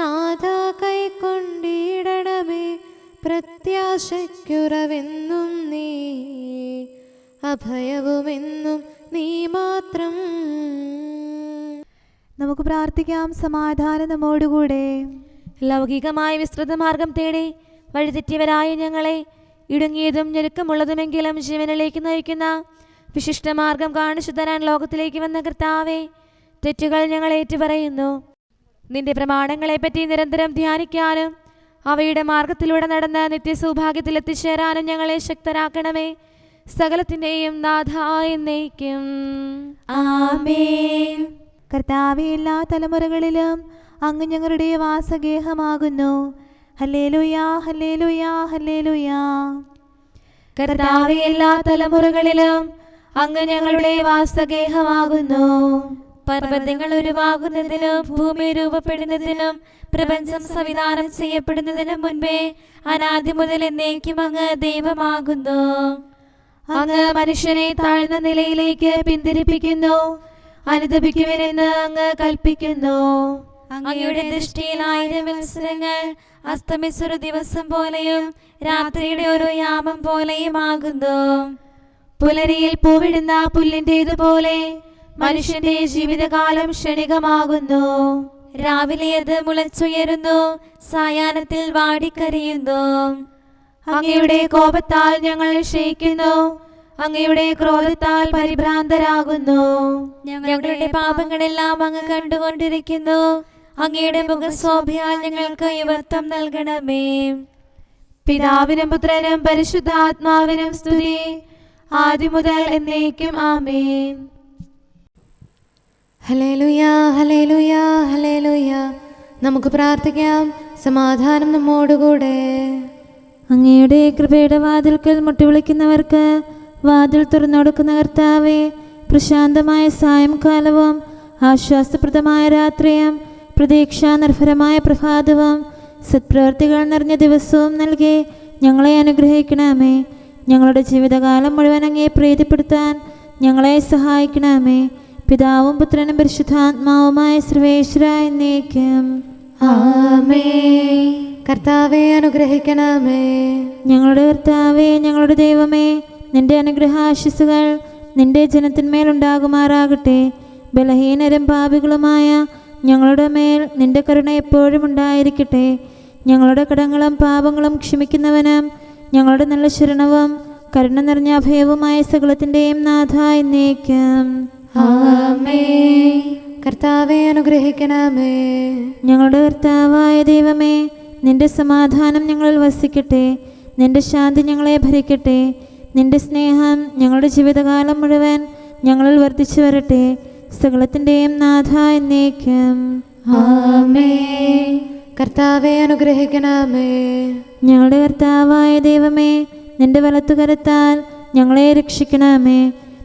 നാഥ കൈക്കൊണ്ടിടണമേ. പ്രത്യാശയ്ക്കുറവെന്നും നീ, അഭയവുമെന്നും നീ മാത്രം. നമുക്ക് പ്രാർത്ഥിക്കാം. സമാധാനം നമ്മോടുകൂടെ. ലൗകികമായ വിസ്തൃത മാർഗം തേടി വഴിതെറ്റിയവരായ ഞങ്ങളെ ഇടുങ്ങിയതും ഞെരുക്കമുള്ളതുമെങ്കിലും ജീവനിലേക്ക് നയിക്കുന്ന വിശിഷ്ട മാർഗം കാണിച്ചു തരാൻ ലോകത്തിലേക്ക് വന്ന കർത്താവേ, തെറ്റുകൾ ഞങ്ങൾ ഏറ്റുപറയുന്നു. നിന്റെ പ്രമാണങ്ങളെപ്പറ്റി നിരന്തരം ധ്യാനിക്കാനും അവയുടെ മാർഗത്തിലൂടെ നടന്ന് നിത്യസൗഭാഗ്യത്തിൽ എത്തിച്ചേരാനും ഞങ്ങളെ ശക്തരാക്കണമേ. സകലത്തിൻ്റെയും നാഥ എന്നേക്കും ആമേൻ. കർത്താവേ, എല്ലാ തലമുറകളിലും അങ്ങ് ഞങ്ങളുടെ വാസഗേഹമാകുന്നു. ഹല്ലേലൂയാ, ഹല്ലേലൂയാ, ഹല്ലേലൂയാ. കർത്താവേ, എല്ലാ തലമുറകളിലും അങ്ങ് ഞങ്ങളുടെ വാസഗേഹമാകുന്നു. പർവ്വതങ്ങൾ ഉരുവാകുന്നതിനും ഭൂമി രൂപപ്പെടുന്നതിനും പ്രപഞ്ചം സംവിധാനം ചെയ്യപ്പെടുന്നതിനും മുൻപേ അനാദി മുതൽ എന്നേക്കും അങ്ങ് ദൈവമാകുന്നു. അങ്ങ് മനുഷ്യനെ താഴ്ന്ന നിലയിലേക്ക് പിന്തിരിപ്പിക്കുന്നു, അനുദപിക്കുമെന്ന് അങ്ങ് കൽപ്പിക്കുന്നു. അങ്ങയുടെ ദൃഷ്ടിയിൽ 1000 വത്സരങ്ങൾ അസ്തമിച്ചൊരു ദിവസം പോലെയും രാത്രിയുടെ ഒരു യാമം പോലെയുമാകുന്നു. പുലരിയിൽ പൂവിടുന്ന പുല്ലിൻ്റെതുപോലെ മനുഷ്യന്റെ ജീവിതകാലം ക്ഷണികമാകുന്നു. രാവിലെ അത് മുളച്ചുയരുന്നു, സായാഹ്നത്തിൽ വാടിക്കരിയുന്നു. അങ്ങയുടെ കോപത്താൽ ഞങ്ങൾ ക്ഷയിക്കുന്നു, അങ്ങയുടെ ക്രോധത്താൽ പരിഭ്രാന്തരാകുന്നു. ഞങ്ങളുടെ പാപങ്ങളെല്ലാം അങ്ങ് കണ്ടുകൊണ്ടിരിക്കുന്നു. അങ്ങയുടെ മുഖശോഭയാൽ ഞങ്ങൾക്ക് യുവത്വം നൽകണമേ. പിതാവിനും പുത്രനും പരിശുദ്ധാത്മാവിനും സ്തുതി, ആദ്യം മുതൽ എന്നേക്കും ആമേൻ. ഹല്ലേലൂയാ, ഹല്ലേലൂയാ, ഹല്ലേലൂയാ. നമുക്ക് പ്രാർത്ഥിക്കാം. സമാധാനം നമ്മോടുകൂടെ. അങ്ങയുടെ കൃപയുടെ വാതിൽക്കൽ മുട്ടിവിളിക്കുന്നവർക്ക് വാതിൽ തുറന്നുകൊടുക്കുന്ന കർത്താവേ, പ്രശാന്തമായ സായംകാലവും ആശ്വാസപ്രദമായ രാത്രിയും പ്രതീക്ഷാനിർഭരമായ പ്രഭാതവും സത്പ്രവൃത്തികൾ നിറഞ്ഞ ദിവസവും നൽകി ഞങ്ങളെ അനുഗ്രഹിക്കണമേ. ഞങ്ങളുടെ ജീവിതകാലം മുഴുവൻ അങ്ങയെ പ്രീതിപ്പെടുത്താൻ ഞങ്ങളെ സഹായിക്കണമേ. പിതാവും പുത്രനും പരിശുദ്ധാത്മാവുമായ സർവേശ്വര എന്നേക്കും ആമേൻ. കർത്താവേ, അനുഗ്രഹിക്കണമേ. ഞങ്ങളുടെ കർത്താവേ, ഞങ്ങളുടെ ദൈവമേ, നിന്റെ അനുഗ്രഹാശിസുകൾ നിന്റെ ജനത്തിന്മേലുണ്ടാകുമാറാകട്ടെ. ബലഹീനരും പാപികളുമായ ഞങ്ങളുടെ മേൽ നിന്റെ കരുണ എപ്പോഴും ഉണ്ടായിരിക്കട്ടെ. ഞങ്ങളുടെ കടങ്ങളും പാപങ്ങളും ക്ഷമിക്കുന്നവനും ഞങ്ങളുടെ നല്ല ശരണവും കരുണ നിറഞ്ഞ അഭയവുമായ സകലത്തിൻ്റെയും നാഥ എന്നേക്കും ആമേൻ. കർത്താവേ, അനുഗ്രഹിക്കണമേ. ഞങ്ങളുടെ കർത്താവായ ദൈവമേ, നിന്റെ സമാധാനം ഞങ്ങളിൽ വസിക്കട്ടെ. നിന്റെ ശാന്തി ഞങ്ങളെ ഭരിക്കട്ടെ. നിന്റെ സ്നേഹം ഞങ്ങളുടെ ജീവിതകാലം മുഴുവൻ ഞങ്ങളിൽ വർദ്ധിച്ചു വരട്ടെ. സകലത്തിൻ്റെയും നാഥ എന്നേക്കും ആമേൻ. കർത്താവേ, അനുഗ്രഹിക്കണമേ. ഞങ്ങളുടെ കർത്താവായ ദൈവമേ, നിന്റെ വലത്തുകരത്താൽ ഞങ്ങളെ രക്ഷിക്കണമേ.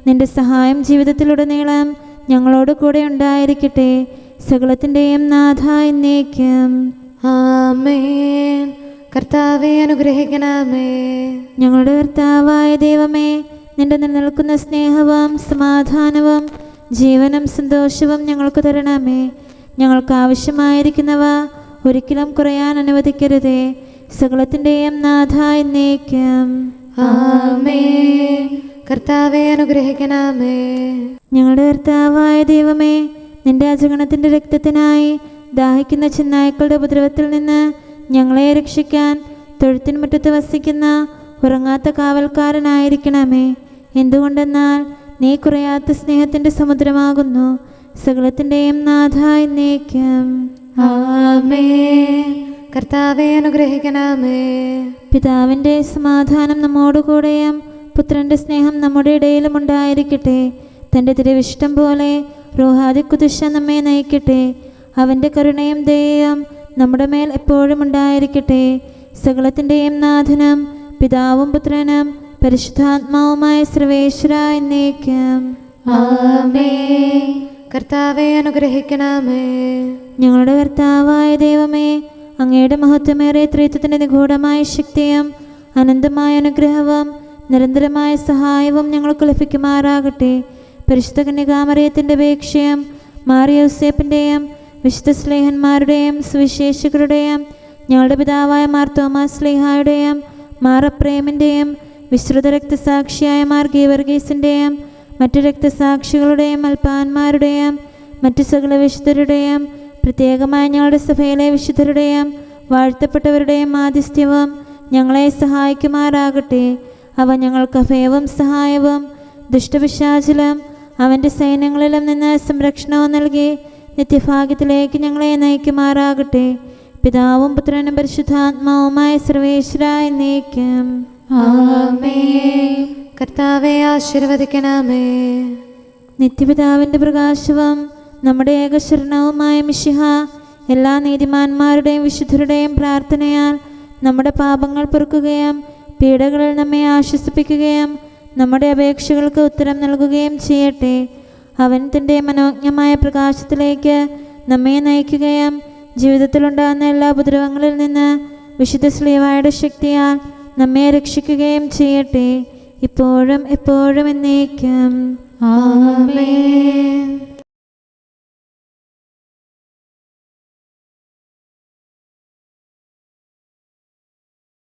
നിന്റെ സഹായം ജീവിതത്തിലുടനീളം ഞങ്ങളോട് കൂടെ ഉണ്ടായിരിക്കട്ടെ. സകലത്തിൻ്റെയും നാഥ എന്നേക്കും ആമേൻ. കർത്താവേ, അനുഗ്രഹിക്കണമേ. ഞങ്ങളുടെ കർത്താവായ ദൈവമേ, നിന്റെ നിലനിൽക്കുന്ന സ്നേഹവും സമാധാനവും ജീവനും സന്തോഷവും ഞങ്ങൾക്ക് തരണമേ. ഞങ്ങൾക്ക് ആവശ്യമായിരിക്കുന്നവ ഒരിക്കലും കുറയാൻ അനുവദിക്കരുതേ. സകലത്തിൻ്റെയും നാഥ എന്നേക്കും ആമേൻ. കർത്താവേ, അനുഗ്രഹിക്കണമേ. ഞങ്ങളുടെ കർത്താവായ ദൈവമേ, നിന്റെ അജഗണത്തിൻ്റെ രക്തത്തിനായി ദാഹിക്കുന്ന ചെന്നായ്ക്കളുടെ ഉപദ്രവത്തിൽ നിന്ന് ഞങ്ങളെ രക്ഷിക്കാൻ തൊഴുത്തിൻ മുറ്റത്ത് വസിക്കുന്ന ഉറങ്ങാത്ത കാവൽക്കാരനായിരിക്കണമേ. എന്തുകൊണ്ടെന്നാൽ നീ കുറയാത്ത സ്നേഹത്തിൻ്റെ സമുദ്രമാകുന്നു. സകലത്തിൻ്റെയും നാഥ എന്നേക്കും. ആമേൻ. കർത്താവെ അനുഗ്രഹിക്കണമേ. പിതാവിൻ്റെ സമാധാനം നമ്മോടുകൂടെയും പുത്രൻ്റെ സ്നേഹം നമ്മുടെ ഇടയിലും ഉണ്ടായിരിക്കട്ടെ. തൻ്റെ തിരുവിഷ്ടം പോലെ റൂഹാദിക്കുദിശ നമ്മെ നയിക്കട്ടെ. അവൻ്റെ കരുണയും ദയയും നമ്മുടെ മേൽ എപ്പോഴും ഉണ്ടായിരിക്കട്ടെ. സകലത്തിൻ്റെയും നാഥനും പിതാവും പുത്രനും പരിശുദ്ധാത്മാവുമായ സർവേശ്വര എന്നേക്കും. ആമേൻ. കർത്താവെ അനുഗ്രഹിക്കണമേ. ഞങ്ങളുടെ കർത്താവായ ദൈവമേ, അങ്ങയുടെ മഹത്വമേറിയ ത്രിത്വത്തിൻ്റെ നിഗൂഢമായ ശക്തിയും അനന്തമായ അനുഗ്രഹവും നിരന്തരമായ സഹായവും ഞങ്ങൾക്ക് ലഭിക്കുമാറാകട്ടെ. പരിശുദ്ധ കന്യകാമറിയത്തിൻ്റെ അപേക്ഷയും മാറിയോസേപ്പിൻ്റെയും വിശുദ്ധ സ്ലേഹന്മാരുടെയും സുവിശേഷകരുടെയും ഞങ്ങളുടെ പിതാവായ മാർ തോമാസ് സ്ലീഹായുടെയും മാർ അപ്രേമിൻ്റെയും വിശ്രുത രക്തസാക്ഷിയായ മാർ ഗീവർഗീസിൻ്റെയും മറ്റു രക്തസാക്ഷികളുടെയും അൽപ്പാന്മാരുടെയും മറ്റു സകല വിശുദ്ധരുടെയും പ്രത്യേകമായ ഞങ്ങളുടെ സഭയിലെ വിശുദ്ധരുടെയും വാഴ്ത്തപ്പെട്ടവരുടെയും മാധ്യസ്ഥ്യവും ഞങ്ങളെ സഹായിക്കുമാറാകട്ടെ. അവ ഞങ്ങൾക്ക് അഭയവും സഹായവും ദുഷ്ടപിശാചിലും അവൻ്റെ സൈന്യങ്ങളിലും നിന്ന് സംരക്ഷണവും നൽകി നിത്യഭാഗ്യത്തിലേക്ക് ഞങ്ങളെ നയിക്കുമാറാകട്ടെ. പിതാവും പുത്രനും പരിശുദ്ധാത്മാവുമായ സർവേശ്വര എന്നേക്കും. ആമേൻ. കർത്താവെ ആശീർവദിക്കണമേ. നിത്യപിതാവിൻ്റെ പ്രകാശവും നമ്മുടെ ഏകശരണവുമായ മിശിഹ എല്ലാ നീതിമാന്മാരുടെയും വിശുദ്ധരുടെയും പ്രാർത്ഥനയാൽ നമ്മുടെ പാപങ്ങൾ പൊറുക്കുകയും പീഡകളിൽ നമ്മെ ആശ്വസിപ്പിക്കുകയും നമ്മുടെ അപേക്ഷകൾക്ക് ഉത്തരം നൽകുകയും ചെയ്യട്ടെ. അവൻ തൻ്റെ മനോജ്ഞമായ പ്രകാശത്തിലേക്ക് നമ്മെ നയിക്കുകയും ജീവിതത്തിലുണ്ടാകുന്ന എല്ലാ ഉപദ്രവങ്ങളിൽ നിന്ന് വിശുദ്ധ ശ്ലീഹായുടെ ശക്തിയാൽ നമ്മെ രക്ഷിക്കുകയും ചെയ്യട്ടെ, ഇപ്പോഴും എപ്പോഴും എന്നേക്കും. ആമേൻ.